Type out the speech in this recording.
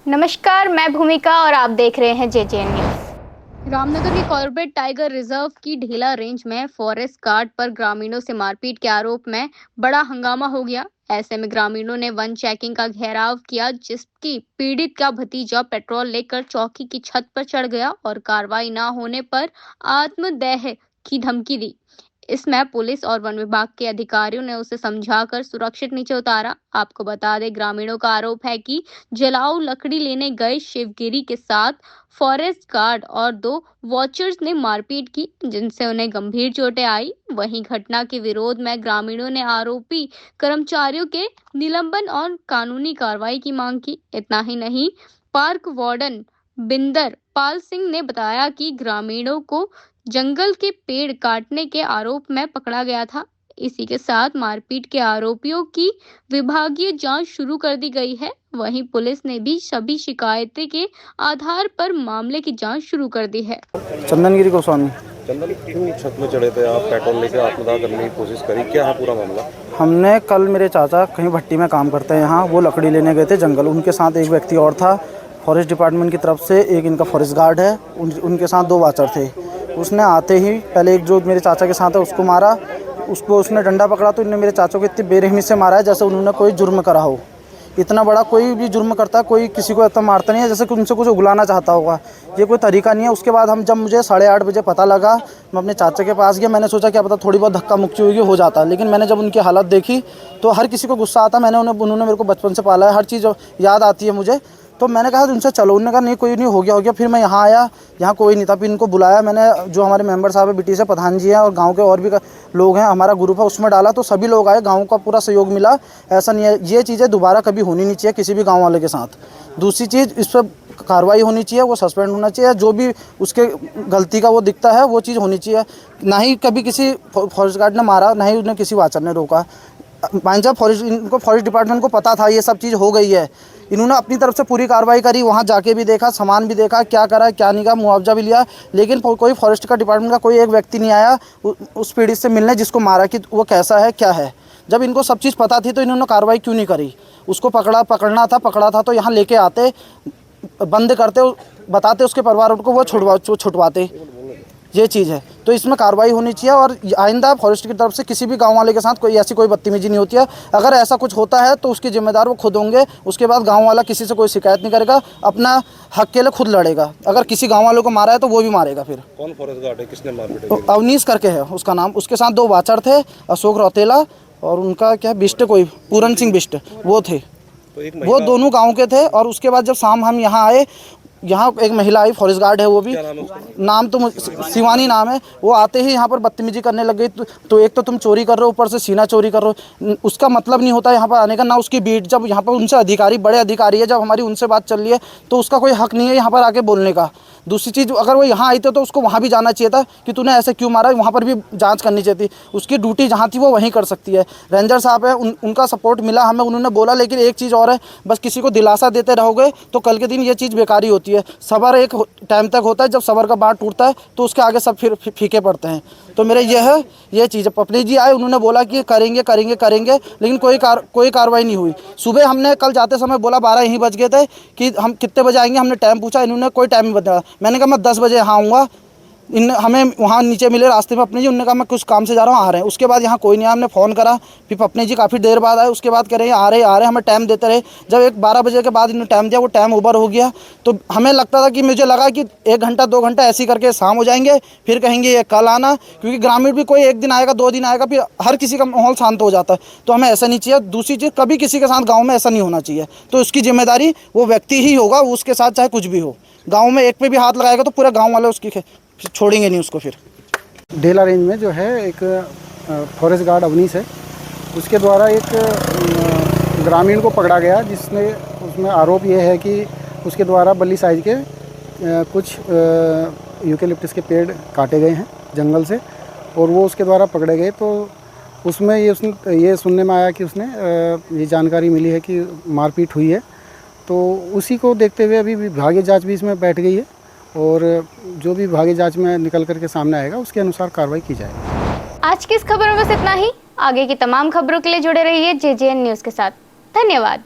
नमस्कार, मैं भूमिका और आप देख रहे हैं जेजेएन न्यूज। रामनगर के कॉर्बेट टाइगर रिजर्व की ढेला रेंज में फॉरेस्ट गार्ड पर ग्रामीणों से मारपीट के आरोप में बड़ा हंगामा हो गया। ऐसे में ग्रामीणों ने वन चेकिंग का घेराव किया, जिसकी पीड़ित का भतीजा पेट्रोल लेकर चौकी की छत पर चढ़ गया और कार्रवाई न होने पर आत्मदाह की धमकी दी। इसमें पुलिस और वन विभाग के अधिकारियों ने उसे समझाकर सुरक्षित नीचे उतारा। आपको बता दें, ग्रामीणों का आरोप है कि जलाऊ लकड़ी लेने गए शिवगिरी के साथ फॉरेस्ट गार्ड और 2 वॉचर्स ने मारपीट की, जिनसे उन्हें गंभीर चोटें आई। वहीं घटना के विरोध में ग्रामीणों ने आरोपी कर्मचारियों के निलंबन और कानूनी कार्रवाई की मांग की। इतना ही नहीं, पार्क वार्डन बिंदर पाल सिंह ने बताया कि ग्रामीणों को जंगल के पेड़ काटने के आरोप में पकड़ा गया था। इसी के साथ मारपीट के आरोपियों की विभागीय जांच शुरू कर दी गई है। वहीं पुलिस ने भी सभी शिकायतें के आधार पर मामले की जांच शुरू कर दी है। चंदनगिरी गोस्वामी। चंदन, क्यों छत में चढ़े थे आप? पेट्रोल लेकर आत्मदाह करने की कोशिश करी, क्या है पूरा मामला? हमने कल, मेरे चाचा कहीं भट्टी में काम करते हैं यहाँ, वो लकड़ी लेने गए थे जंगल। उनके साथ एक व्यक्ति और था फॉरेस्ट डिपार्टमेंट की तरफ से, एक इनका फॉरेस्ट गार्ड है, उनके साथ 2 वाचर थे। उसने आते ही पहले एक जो मेरे चाचा के साथ है उसको मारा। उसको उसने डंडा पकड़ा तो इन्होंने मेरे चाचा को इतनी बेरहमी से मारा है जैसे उन्होंने कोई जुर्म करा हो। इतना बड़ा कोई भी जुर्म करता है, कोई किसी को इतना मारता नहीं है जैसे कि उनसे कुछ उगलाना चाहता होगा। ये कोई तरीका नहीं है। उसके बाद जब मुझे 8:30 बजे पता लगा, मैं अपने चाचा के पास गया। मैंने सोचा क्या पता थोड़ी बहुत धक्का मुक्की हुई हो जाता, लेकिन मैंने जब उनकी हालत देखी तो हर किसी को गुस्सा आता। उन्होंने मेरे को बचपन से पाला है, हर चीज़ याद आती है मुझे। तो मैंने कहा उनसे चलो, उन्होंने कहा नहीं कोई नहीं, हो गया। फिर मैं यहाँ आया, यहाँ कोई नहीं था। फिर इनको बुलाया मैंने, जो हमारे मेंबर साहब है बीटी से, प्रधान जी हैं और गांव के और भी लोग हैं, हमारा ग्रुप है, उसमें डाला तो सभी लोग आए। गांव का पूरा सहयोग मिला। ऐसा नहीं है, ये चीज़ें दोबारा कभी होनी नहीं चाहिए किसी भी गाँव वाले के साथ। दूसरी चीज़, इस पर कार्रवाई होनी चाहिए, वो सस्पेंड होना चाहिए। जो भी उसके गलती का वो दिखता है वो चीज़ होनी चाहिए। ना ही कभी किसी फॉरेस्ट गार्ड ने मारा, ना ही उन्हें किसी वाचर ने रोका। मान जब इनको फॉरेस्ट डिपार्टमेंट को पता था ये सब चीज़ हो गई है, इन्होंने अपनी तरफ से पूरी कार्रवाई करी। वहाँ जाके भी देखा, सामान भी देखा, क्या करा क्या नहीं करा, मुआवजा भी लिया, लेकिन कोई फॉरेस्ट का डिपार्टमेंट का कोई एक व्यक्ति नहीं आया उस पीड़ित से मिलने जिसको मारा कि वो कैसा है क्या है। जब इनको सब चीज़ पता थी तो इन्होंने कार्रवाई क्यों नहीं करी? उसको पकड़ा था तो यहाँ लेके आते, बंद करते, बताते उसके परिवार को, वो छुटवाते। ये चीज़ है, तो इसमें कार्रवाई होनी चाहिए। और आइंदा फॉरेस्ट की तरफ से किसी भी गांव वाले के साथ कोई बदतमीजी नहीं होती है। अगर ऐसा कुछ होता है तो उसके जिम्मेदार वो खुद होंगे। उसके बाद गांव वाला किसी से कोई शिकायत नहीं करेगा, अपना हक के लिए खुद लड़ेगा। अगर किसी गांव वालों को मारा है तो वो भी मारेगा। फिर कौन फॉरेस्ट गार्ड है, किसने मारपीट? अवनीश करके है उसका नाम। उसके साथ 2 वाचर थे, अशोक रौतेला और उनका क्या बिष्ट, कोई पूरन सिंह बिष्ट, वो थे। वो दोनों गाँव के थे। और उसके बाद जब शाम हम यहाँ आए, यहाँ एक महिला आई, फॉरेस्ट गार्ड है वो भी, नाम तो शिवानी नाम है। वो आते ही यहाँ पर बदतमीजी करने लग गई। तो एक तो तुम चोरी कर रहे हो, ऊपर से सीना चोरी कर रहे हो। उसका मतलब नहीं होता यहाँ पर आने का, ना उसकी बीट। जब यहाँ पर उनसे अधिकारी, बड़े अधिकारी है, जब हमारी उनसे बात चल रही है तो उसका कोई हक नहीं है यहाँ पर आके बोलने का। दूसरी चीज़, अगर वो यहाँ आई तो उसको वहाँ भी जाना चाहिए था कि तूने ऐसे क्यों मारा, वहाँ पर भी जांच करनी चाहिए थी। उसकी ड्यूटी जहाँ थी वो वहीं कर सकती है। रेंजर साहब है, उनका सपोर्ट मिला हमें, उन्होंने बोला। लेकिन एक चीज़ और है, बस किसी को दिलासा देते रहोगे तो कल के दिन ये चीज़ बेकारी होती है। सबर एक टाइम तक होता है, जब सबर का बाँट टूटता है तो उसके आगे सब फिर फीके पड़ते हैं। तो मेरे ये चीज़, पपली जी आए, उन्होंने बोला कि करेंगे, लेकिन कोई कार्रवाई नहीं हुई। सुबह हमने कल जाते समय बोला 12 यहीं बज गए थे कि हम कितने बजे आएंगे। हमने टाइम पूछा, इन्होंने कोई टाइम नहीं बताया। मैंने कहा मैं 10 बजे यहाँ आऊँगा। हमें वहाँ नीचे मिले रास्ते में अपने जी, उन्होंने कहा मैं कुछ काम से जा रहा हूँ, आ रहे हैं। उसके बाद यहाँ कोई नहीं आया। हमने फ़ोन करा, फिर अपने जी काफ़ी देर बाद आए। उसके बाद कह रहे हैं आ रहे, हमें टाइम देते रहे। जब 12 बजे के बाद इन्होंने टाइम दिया, वो टाइम ओवर हो गया। तो हमें लगता था कि, मुझे लगा कि 1 घंटा 2 घंटा ऐसे करके शाम हो जाएंगे, फिर कहेंगे ये कल आना। क्योंकि ग्रामीण भी कोई 1 दिन आएगा, 2 दिन आएगा, फिर हर किसी का माहौल शांत हो जाता है। तो हमें ऐसा नहीं चाहिए। दूसरी चीज़, कभी किसी के साथ गाँव में ऐसा नहीं होना चाहिए। तो उसकी जिम्मेदारी वो व्यक्ति ही होगा, उसके साथ चाहे कुछ भी हो। गाँव में एक पे भी हाथ लगाएगा तो पूरा गाँव वाले उसकी छोड़ेंगे नहीं उसको। फिर ढेला रेंज में जो है एक फॉरेस्ट गार्ड अवनीश है, उसके द्वारा एक ग्रामीण को पकड़ा गया, जिसने उसमें आरोप ये है कि उसके द्वारा बल्ली साइज के कुछ यूकेलिप्टस के पेड़ काटे गए हैं जंगल से, और वो उसके द्वारा पकड़े गए। तो उसमें ये सुनने में आया कि उसने ये जानकारी मिली है कि मारपीट हुई है। तो उसी को देखते हुए अभी विभागीय जांच भी इसमें बैठ गई है, और जो भी विभागीय जांच में निकल करके सामने आएगा उसके अनुसार कार्रवाई की जाएगी। आज की इस खबर में बस इतना ही। आगे की तमाम खबरों के लिए जुड़े रहिए जेजेएन न्यूज के साथ। धन्यवाद।